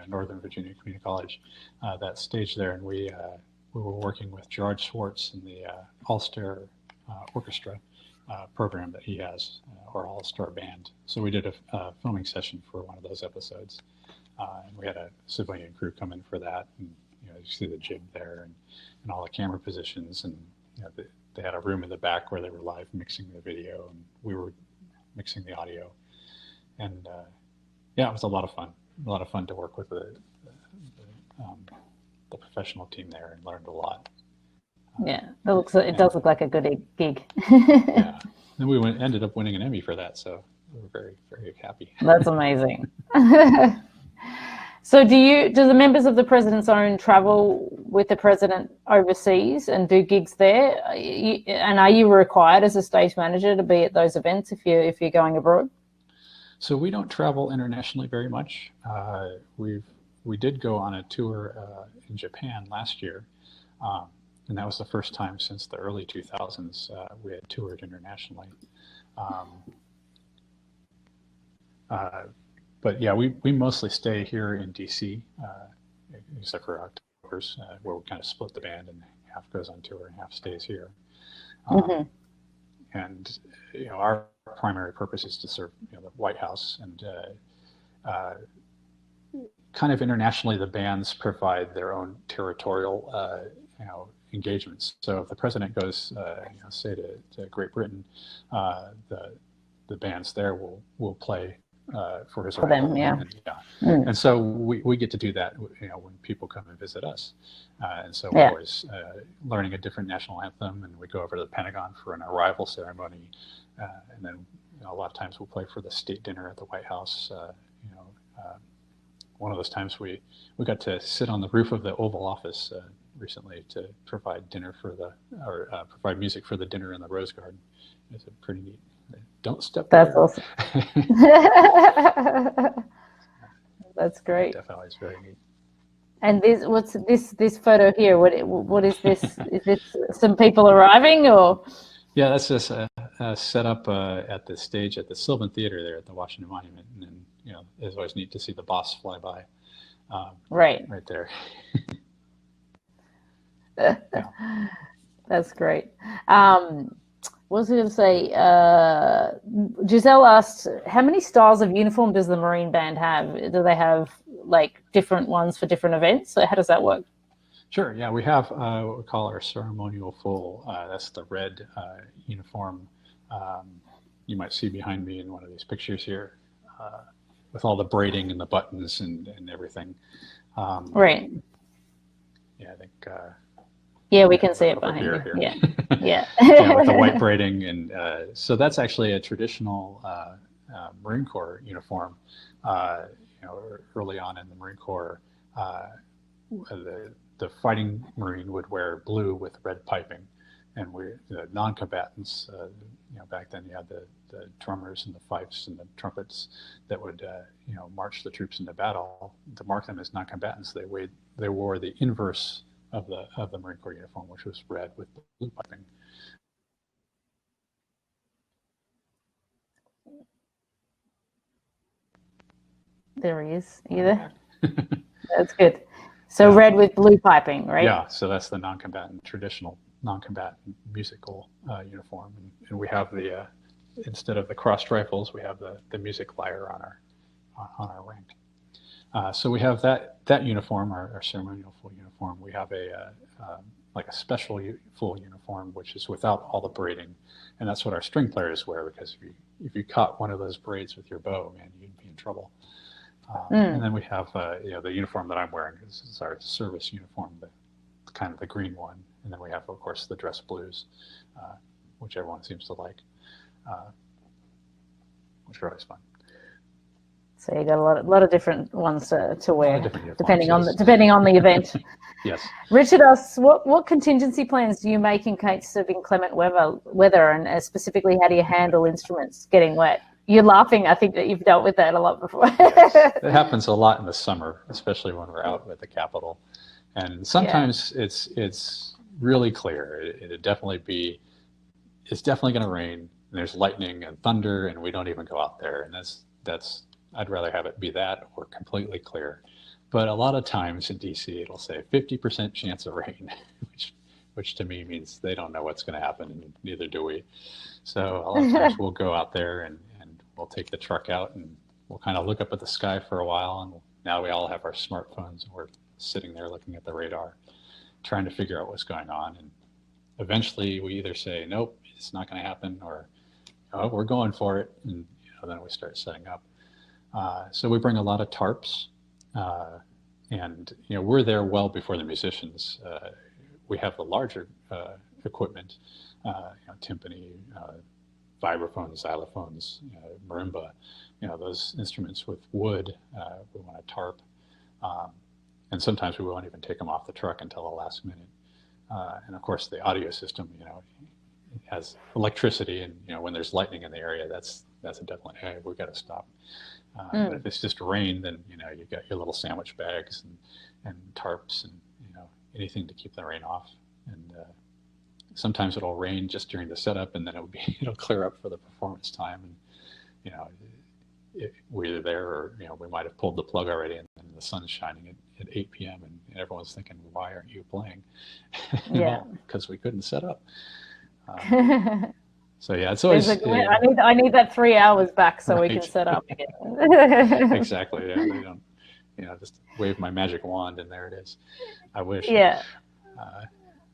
Northern Virginia Community College, that stage there, and we were working with George Schwartz in the All-Star Orchestra program that he has, or All-Star Band. So we did a filming session for one of those episodes, and we had a civilian crew come in for that, and you see the jib there and all the camera positions, and they had a room in the back where they were live mixing the video, and we were mixing the audio. And it was a lot of fun. A lot of fun to work with the professional team there, and learned a lot. It does look like a good gig. Yeah, and we ended up winning an Emmy for that, so we were very, very happy. That's amazing. So do the members of the President's Own travel with the President overseas and do gigs there? And are you required as a stage manager to be at those events if you're going abroad? So we don't travel internationally very much. We did go on a tour in Japan last year. and that was the first time since the early 2000s we had toured internationally. But yeah, we mostly stay here in DC, except for October's, where we kind of split the band and half goes on tour and half stays here. And our primary purpose is to serve the White House, and kind of internationally, the bands provide their own territorial engagements. So if the president goes, say to Great Britain, the bands there will play for his them, yeah. And so we get to do that, when people come and visit us. And so we're always learning a different national anthem, and we go over to the Pentagon for an arrival ceremony, and then a lot of times we'll play for the state dinner at the White House. One of those times we got to sit on the roof of the Oval Office recently to provide provide music for the dinner in the Rose Garden. It's a pretty neat. Don't step. That's there. awesome. That's great. Definitely, it's very neat. And what's this photo here? What is this? Is this some people arriving, or? Yeah, that's just set up at the stage at the Sylvan Theater there at the Washington Monument, and then it's always neat to see the boss fly by. Right there. That's great. What was I going to say? Giselle asked, how many styles of uniform does the Marine Band have? Do they have like different ones for different events? So how does that work? Sure. Yeah, we have what we call our ceremonial full. That's the red uniform you might see behind me in one of these pictures here, with all the braiding and the buttons and everything. Right. Yeah, I think. Yeah, we can see it behind you. Here. Yeah. Yeah, with the white braiding, and so that's actually a traditional Marine Corps uniform. Early on in the Marine Corps, the fighting Marine would wear blue with red piping, and the non-combatants, back then you had the drummers and the fifes and the trumpets that would march the troops into battle. To mark them as non-combatants, they wore the inverse of the Marine Corps uniform, which was red with blue piping. There he is. Are you there? That's good. So red with blue piping, right? Yeah. So that's the traditional non-combatant musical uniform, and we have the instead of the crossed rifles, we have the music lyre on our rank. So we have that uniform, our ceremonial full uniform. We have like a special full uniform, which is without all the braiding, and that's what our string players wear, because if you caught one of those braids with your bow, man, you'd be in trouble. And then we have the uniform that I'm wearing. This is our service uniform, kind of the green one, and then we have, of course, the dress blues, which everyone seems to like, which are always fun. So you got a lot of different ones to wear, depending on the event. Yes. Richard asks, what contingency plans do you make in case of inclement weather, and specifically, how do you handle instruments getting wet? You're laughing. I think that you've dealt with that a lot before. Yes. It happens a lot in the summer, especially when we're out at the Capitol, and sometimes it's really clear. It's definitely going to rain, and there's lightning and thunder, and we don't even go out there, and that's. I'd rather have it be that or completely clear. But a lot of times in DC, it'll say 50% chance of rain, which to me means they don't know what's going to happen, and neither do we. So a lot of times we'll go out there and we'll take the truck out, and we'll kind of look up at the sky for a while. And now we all have our smartphones, and we're sitting there looking at the radar, trying to figure out what's going on. And eventually we either say, nope, it's not going to happen, or oh, we're going for it. And then we start setting up. So we bring a lot of tarps, and we're there well before the musicians. We have the larger equipment, timpani, vibraphones, xylophones, marimba, those instruments with wood. We want a tarp, and sometimes we won't even take them off the truck until the last minute. And of course, the audio system, it has electricity, and when there's lightning in the area, that's a definite, hey, we've got to stop. But if it's just rain, then you've got your little sandwich bags and tarps and anything to keep the rain off. and sometimes it'll rain just during the setup, and then it'll clear up for the performance time, and we're either there, or we might have pulled the plug already, and the sun's shining at 8 p.m. and everyone's thinking, why aren't you playing? Yeah, because we couldn't set up. So yeah, it's always. I need that 3 hours back so we can set up again. Exactly. Yeah, they don't. Just wave my magic wand and there it is. I wish. Yeah.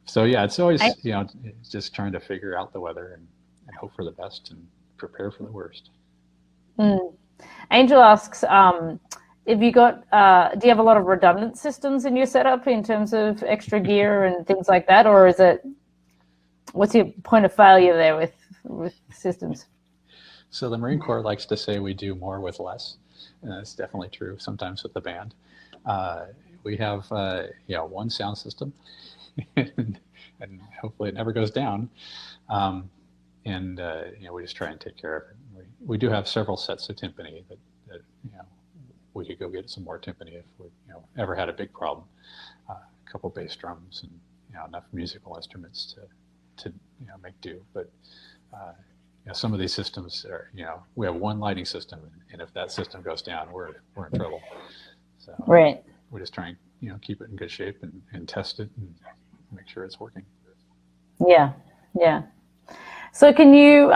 So yeah, it's always just trying to figure out the weather and hope for the best and prepare for the worst. Angel asks, have you got? Do you have a lot of redundant systems in your setup in terms of extra gear and things like that, or is it? What's your point of failure there with systems? So the Marine Corps likes to say we do more with less, and that's definitely true sometimes with the band. We have one sound system, and hopefully it never goes down. We just try and take care of it. We do have several sets of timpani that we could go get some more timpani if we ever had a big problem. A couple bass drums and enough musical instruments to make do. But some of these systems are, we have one lighting system, and if that system goes down, we're in trouble. So right, we just try and keep it in good shape and test it and make sure it's working. Yeah. So can you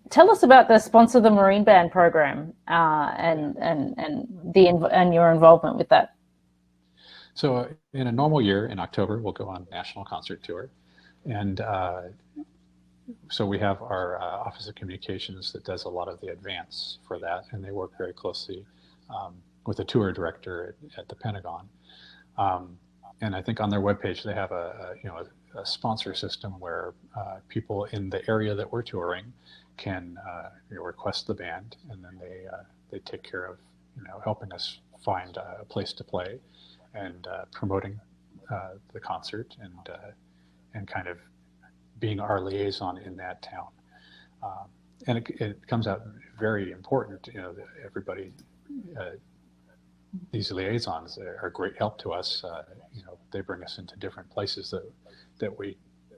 tell us about the Sponsor the Marine Band program and your involvement with that? So in a normal year, in October, we'll go on national concert tour. And so we have our Office of Communications that does a lot of the advance for that, and they work very closely with the tour director at the Pentagon. And I think on their webpage they have a sponsor system where people in the area that we're touring can request the band, and then they take care of helping us find a place to play and promoting the concert and kind of being our liaison in that town. And it comes out very important, that everybody, these liaisons are great help to us. They bring us into different places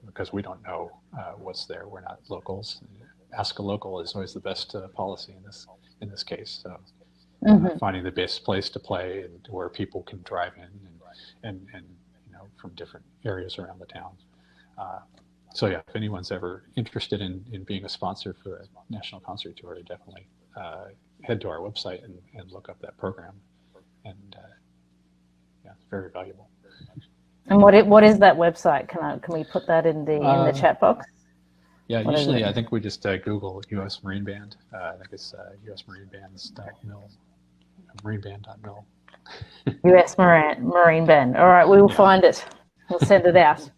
because we don't know what's there. We're not locals. Ask a local is always the best policy in this case. So finding the best place to play and where people can drive in and from different areas around the town. So yeah, if anyone's ever interested in being a sponsor for a national concert tour, definitely head to our website and look up that program. And it's very valuable. And what is that website? Can we put that in the chat box? Yeah, usually I think we just Google U.S. Marine Band. I think it's usmarinebands.mil, marineband.mil. U.S. Marine Band. All right, we will find it. We'll send it out.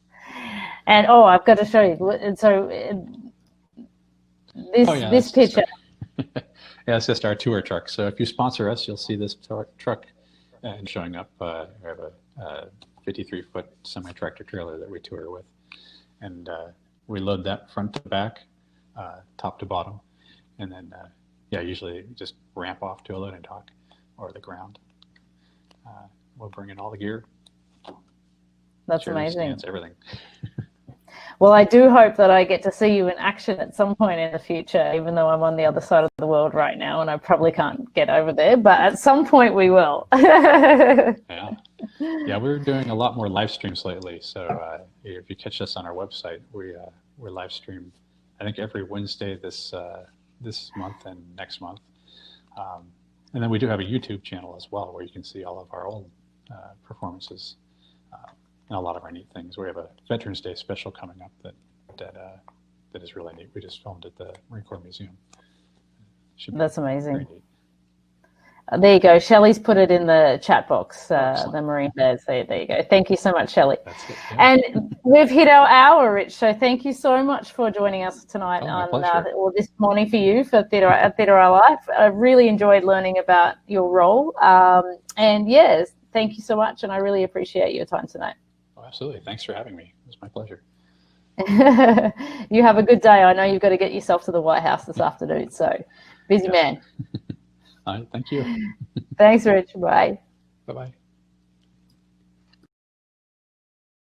And I've got to show you. And so this picture. Yeah, it's just our tour truck. So if you sponsor us, you'll see this truck showing up. We have a 53-foot semi-tractor trailer that we tour with, and we load that front to back, top to bottom, and then usually just ramp off to a loading dock or the ground. We'll bring in all the gear. That's amazing. Stands, everything. Well, I do hope that I get to see you in action at some point in the future, even though I'm on the other side of the world right now and I probably can't get over there, but at some point we will. Yeah, we're doing a lot more live streams lately. So if you catch us on our website, we're live stream, I think every Wednesday this month and next month. And then we do have a YouTube channel as well where you can see all of our old performances. And a lot of our neat things. We have a Veterans Day special coming up that is really neat. We just filmed at the Marine Corps Museum. That's amazing. There you go. Shelley's put it in the chat box, the Marine Bears. There you go. Thank you so much, Shelley. That's it, yeah. And we've hit our hour, Rich. So thank you so much for joining us tonight or this morning for you for TheatreArtLife. I really enjoyed learning about your role. And yes, thank you so much. And I really appreciate your time tonight. Oh, absolutely. Thanks for having me. It was my pleasure. You have a good day. I know you've got to get yourself to the White House this afternoon. So busy man. All right. Thank you. Thanks, Rich. Bye. Bye-bye.